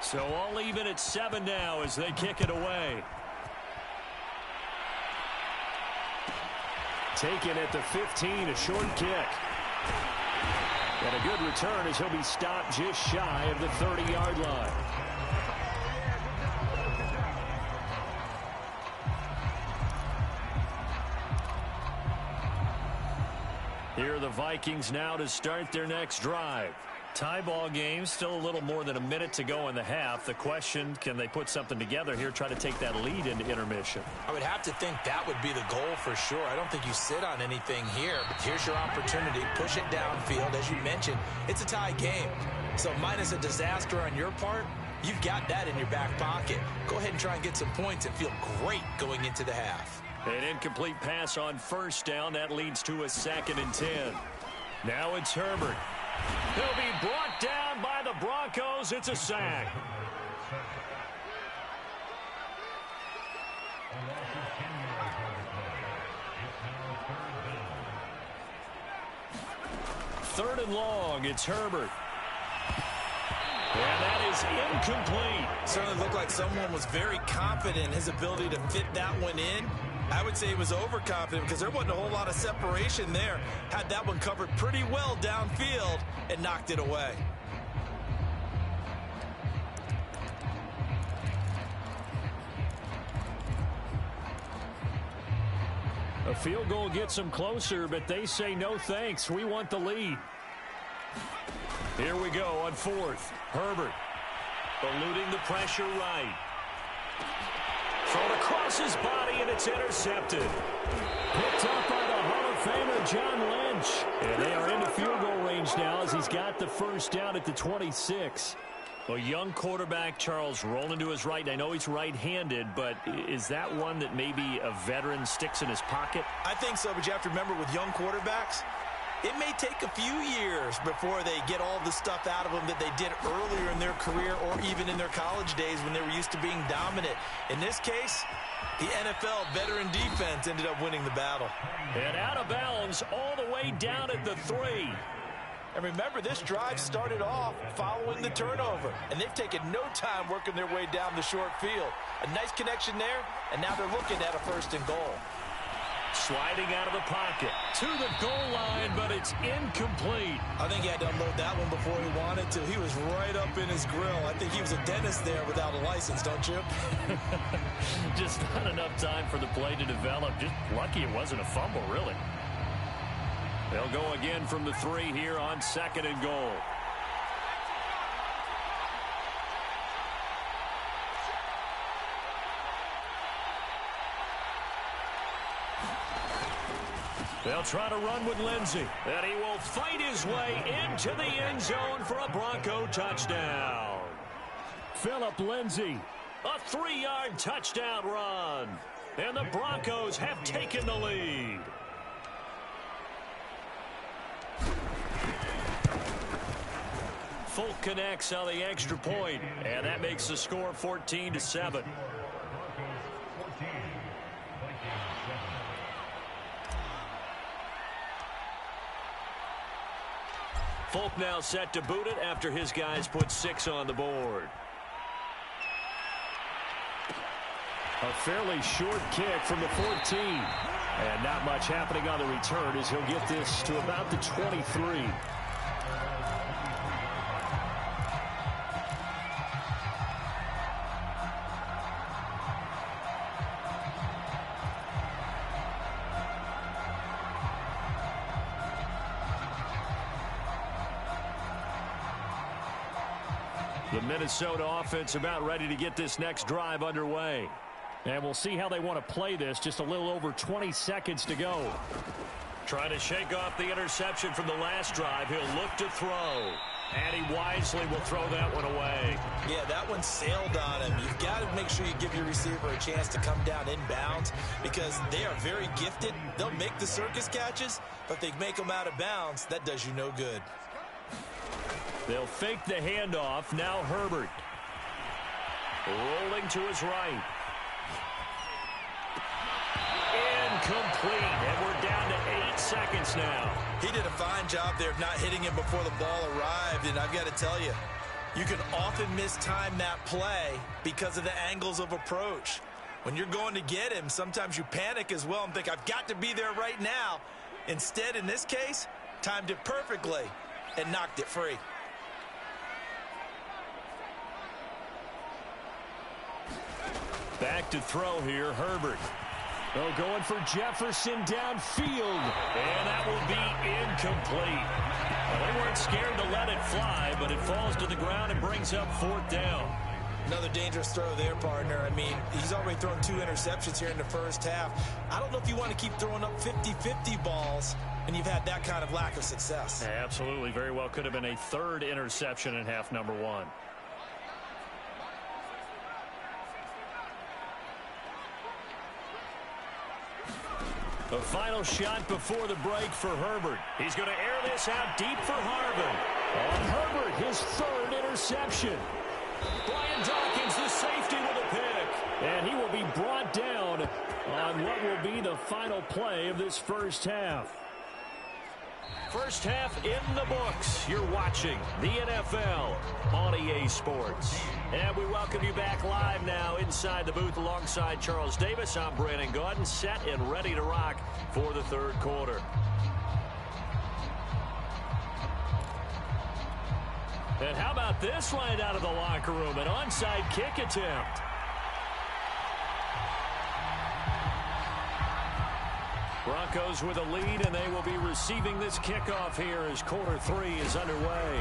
So all even at 7 now as they kick it away. Taken at the 15, a short kick. And a good return as he'll be stopped just shy of the 30-yard line. Here are the Vikings now to start their next drive. Tie ball game, still a little more than a minute to go in the half. The question, can they put something together here, try to take that lead into intermission? I would have to think that would be the goal for sure. I don't think you sit on anything here. But here's your opportunity. Push it downfield. As you mentioned, it's a tie game. So minus a disaster on your part, you've got that in your back pocket. Go ahead and try and get some points and feel great going into the half. An incomplete pass on 1st down. That leads to a 2nd and 10. Now it's Herbert. He'll be brought down by the Broncos. It's a sack. Third and long. It's Herbert. And that is incomplete. Certainly looked like someone was very confident in his ability to fit that one in. I would say he was overconfident because there wasn't a whole lot of separation there. Had that one covered pretty well downfield and knocked it away. A field goal gets them closer, but they say no thanks. We want the lead. Here we go on 4th. Herbert eluding the pressure right. Thrown across his body, and it's intercepted. Picked up by the Hall of Famer John Lynch. And they are into field goal range now as he's got the 1st down at the 26. Well, young quarterback Charles rolling to his right. I know he's right-handed, but is that one that maybe a veteran sticks in his pocket? I think so, but you have to remember with young quarterbacks, it may take a few years before they get all the stuff out of them that they did earlier in their career or even in their college days when they were used to being dominant. In this case, the NFL veteran defense ended up winning the battle. And out of bounds all the way down at the 3. And remember, this drive started off following the turnover, and they've taken no time working their way down the short field. A nice connection there, and now they're looking at a 1st and goal. Sliding out of the pocket to the goal line, but it's incomplete. I think he had to unload that one before he wanted to. He was right up in his grill. I think he was a dentist there without a license, don't you? Just not enough time for the play to develop. Just lucky it wasn't a fumble, really. They'll go again from the 3 here on 2nd and goal. They'll try to run with Lindsey. And he will fight his way into the end zone for a Bronco touchdown. Phillip Lindsey, a 3-yard touchdown run. And the Broncos have taken the lead. Folk connects on the extra point, and that makes the score 14-7. Folk now set to boot it after his guys put 6 on the board. A fairly short kick from the 14. And not much happening on the return as he'll get this to about the 23. The Minnesota offense about ready to get this next drive underway. And we'll see how they want to play this. Just a little over 20 seconds to go. Trying to shake off the interception from the last drive. He'll look to throw. And he wisely will throw that one away. Yeah, that one sailed on him. You've got to make sure you give your receiver a chance to come down inbounds because they are very gifted. They'll make the circus catches, but if they make them out of bounds, that does you no good. They'll fake the handoff. Now Herbert. Rolling to his right. Incomplete. And we're down to 8 seconds now. He did a fine job there of not hitting him before the ball arrived. And I've got to tell you, you can often mistime that play because of the angles of approach. When you're going to get him, sometimes you panic as well and think, I've got to be there right now. Instead, in this case, timed it perfectly and knocked it free. Back to throw here, Herbert. Oh, going for Jefferson downfield. And that will be incomplete. Well, they weren't scared to let it fly, but it falls to the ground and brings up 4th down. Another dangerous throw there, partner. I mean, he's already thrown 2 interceptions here in the first half. I don't know if you want to keep throwing up 50-50 balls when you've had that kind of lack of success. Absolutely. Very well could have been a 3rd interception in half number 1. The final shot before the break for Herbert. He's going to air this out deep for Harvin. On Herbert, his 3rd interception. Brian Dawkins, the safety with a pick. And he will be brought down on what will be the final play of this first half. First half in the books. You're watching the NFL on EA Sports. And we welcome you back live now inside the booth alongside Charles Davis. I'm Brandon Gaudin, set and ready to rock for the 3rd quarter. And how about this right out of the locker room? An onside kick attempt. Broncos with a lead, and they will be receiving this kickoff here as quarter 3 is underway.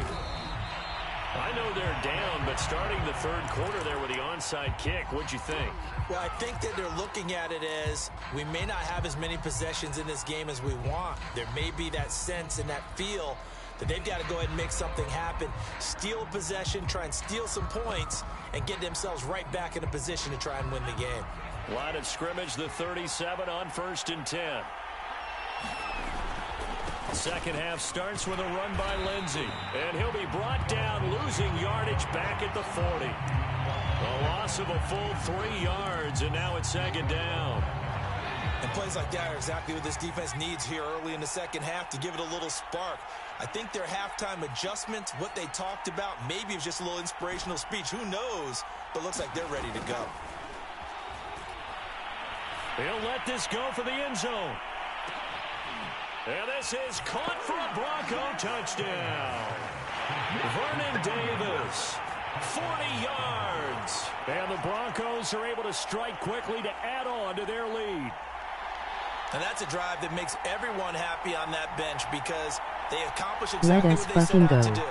I know they're down, but starting the 3rd quarter there with the onside kick, what'd you think? Well, I think that they're looking at it as we may not have as many possessions in this game as we want. There may be that sense and that feel that they've got to go ahead and make something happen, steal a possession, try and steal some points, and get themselves right back in a position to try and win the game. Line of scrimmage, the 37 on 1st and 10. Second half starts with a run by Lindsey, and he'll be brought down, losing yardage back at the 40. A loss of a full 3 yards, and now it's 2nd down. And plays like that are exactly what this defense needs here early in the second half to give it a little spark. I think their halftime adjustments, what they talked about, maybe it's just a little inspirational speech. Who knows? But looks like they're ready to go. He'll let this go for the end zone. And this is caught for a Bronco touchdown. Vernon Davis, 40 yards. And the Broncos are able to strike quickly to add on to their lead. And that's a drive that makes everyone happy on that bench because they accomplish exactly what they set out to do.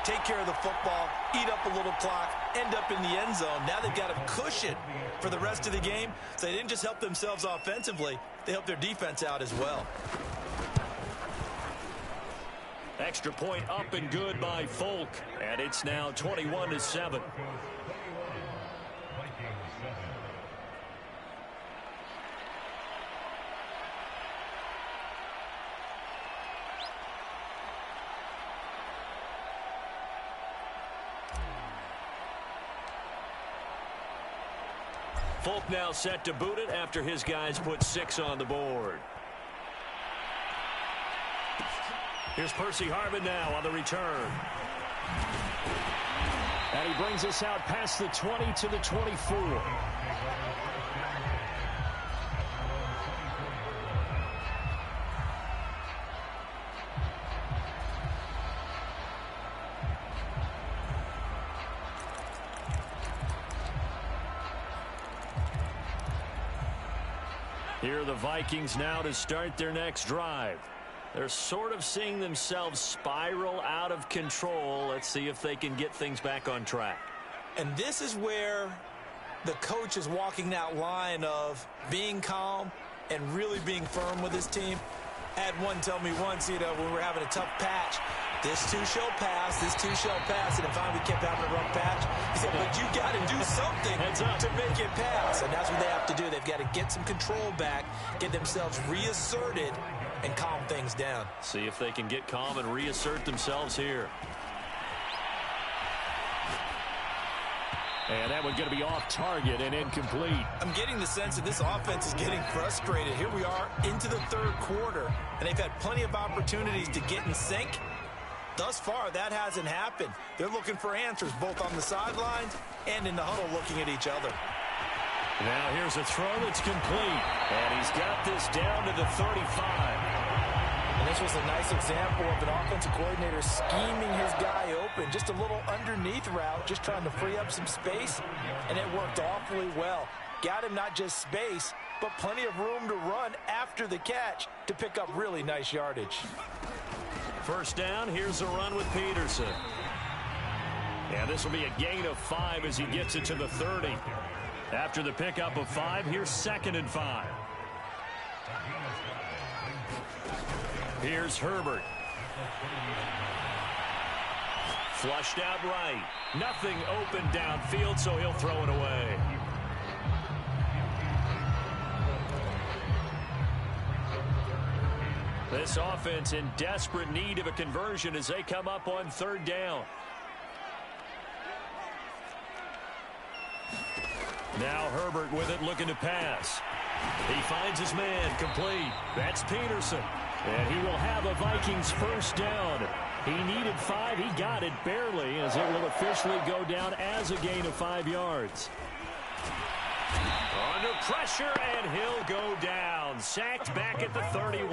Take care of the football, eat up a little clock, end up in the end zone. Now they've got a cushion for the rest of the game. So they didn't just help themselves offensively, they helped their defense out as well. Extra point up and good by Folk, and it's now 21-7. Folk now set to boot it after his guys put 6 on the board. Here's Percy Harvin now on the return. And he brings us out past the 20 to the 24. Here are the Vikings now to start their next drive. They're sort of seeing themselves spiral out of control. Let's see if they can get things back on track. And this is where the coach is walking that line of being calm and really being firm with his team. I had one tell me once, when we were having a tough patch, this too shall pass, this too shall pass. And then finally we kept having a rough patch. He said, but you got to do something to make it pass. And that's what they have to do. They've got to get some control back, get themselves reasserted, and calm things down. See if they can get calm and reassert themselves here. And that one's going to be off target and incomplete. I'm getting the sense that this offense is getting frustrated. Here we are into the third quarter, and they've had plenty of opportunities to get in sync. Thus far, that hasn't happened. They're looking for answers both on the sidelines and in the huddle looking at each other. Now here's a throw that's complete, and he's got this down to the 35. And this was a nice example of an offensive coordinator scheming his guy open. Just a little underneath route, just trying to free up some space, and it worked awfully well. Got him not just space, but plenty of room to run after the catch to pick up really nice yardage. First down, here's a run with Peterson. And this will be a gain of 5 as he gets it to the 30. After the pickup of 5, here's 2nd and 5. Here's Herbert. Flushed out right. Nothing open downfield, so he'll throw it away. This offense in desperate need of a conversion as they come up on 3rd down. Now Herbert with it, looking to pass. He finds his man, complete. That's Peterson. And he will have a Vikings first down. He needed 5. He got it barely as it will officially go down as a gain of 5 yards. Under pressure, and he'll go down. Sacked back at the 31.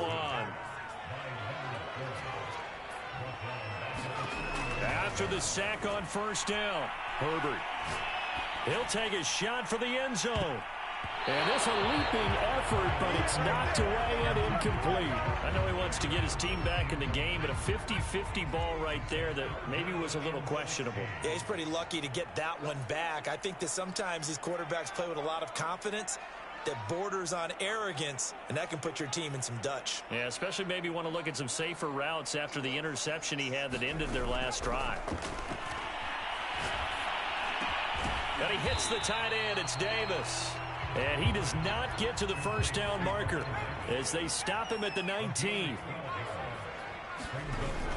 After the sack on 1st down, Herbert. He'll take a shot for the end zone. And this a leaping effort, but it's knocked away and incomplete. I know he wants to get his team back in the game, but a 50-50 ball right there that maybe was a little questionable. Yeah, he's pretty lucky to get that one back. I think that sometimes these quarterbacks play with a lot of confidence. that borders on arrogance, and that can put your team in some Dutch. Yeah, especially maybe want to look at some safer routes after the interception he had that ended their last drive. And he hits the tight end. It's Davis. And he does not get to the first down marker as they stop him at the 19.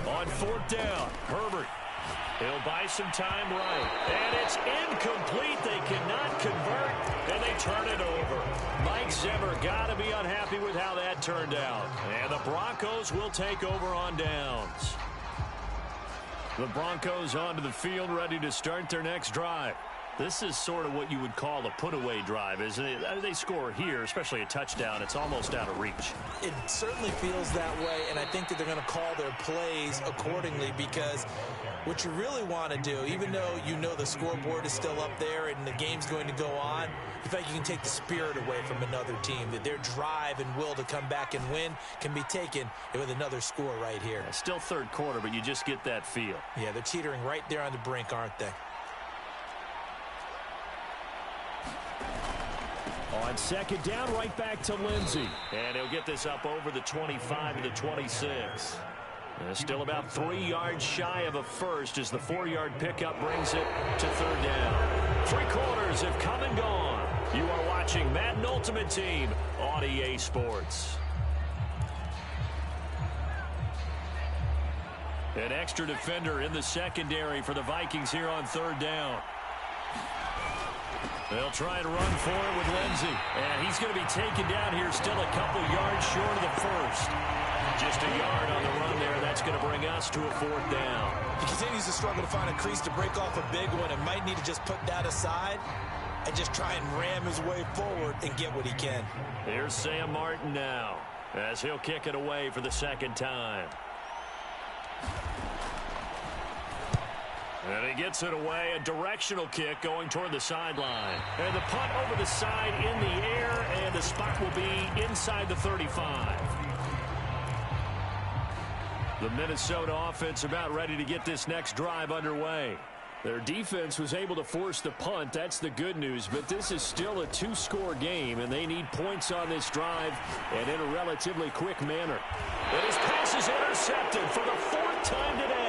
On fourth down, Herbert. He'll buy some time right. And it's incomplete. They cannot convert, and they turn it over. Mike Zimmer got to be unhappy with how that turned out. And the Broncos will take over on downs. The Broncos onto the field, ready to start their next drive. This is sort of what you would call a put-away drive, isn't it? They score here, especially a touchdown. It's almost out of reach. It certainly feels that way, and I think that they're going to call their plays accordingly because what you really want to do, even though you know the scoreboard is still up there and the game's going to go on, you feel like you can take the spirit away from another team, that their drive and will to come back and win can be taken with another score right here. Yeah, still third quarter, but you just get that feel. Yeah, they're teetering right there on the brink, aren't they? On second down, right back to Lindsey. And he'll get this up over the 25 to the 26. Still about 3 yards shy of a first as the 4-yard pickup brings it to third down. 3 quarters have come and gone. You are watching Madden Ultimate Team on EA Sports. An extra defender in the secondary for the Vikings here on third down. They'll try and run for it with Lindsey. And he's going to be taken down here still a couple yards short of the first. Just a yard on the run there. That's going to bring us to a fourth down. He continues to struggle to find a crease to break off a big one and might need to just put that aside and just try and ram his way forward and get what he can. Here's Sam Martin now as he'll kick it away for the second time. And he gets it away, a directional kick going toward the sideline. And the punt over the side in the air, and the spot will be inside the 35. The Minnesota offense about ready to get this next drive underway. Their defense was able to force the punt. That's the good news, but this is still a 2-score game, and they need points on this drive and in a relatively quick manner. And his pass is intercepted for the 4th time today.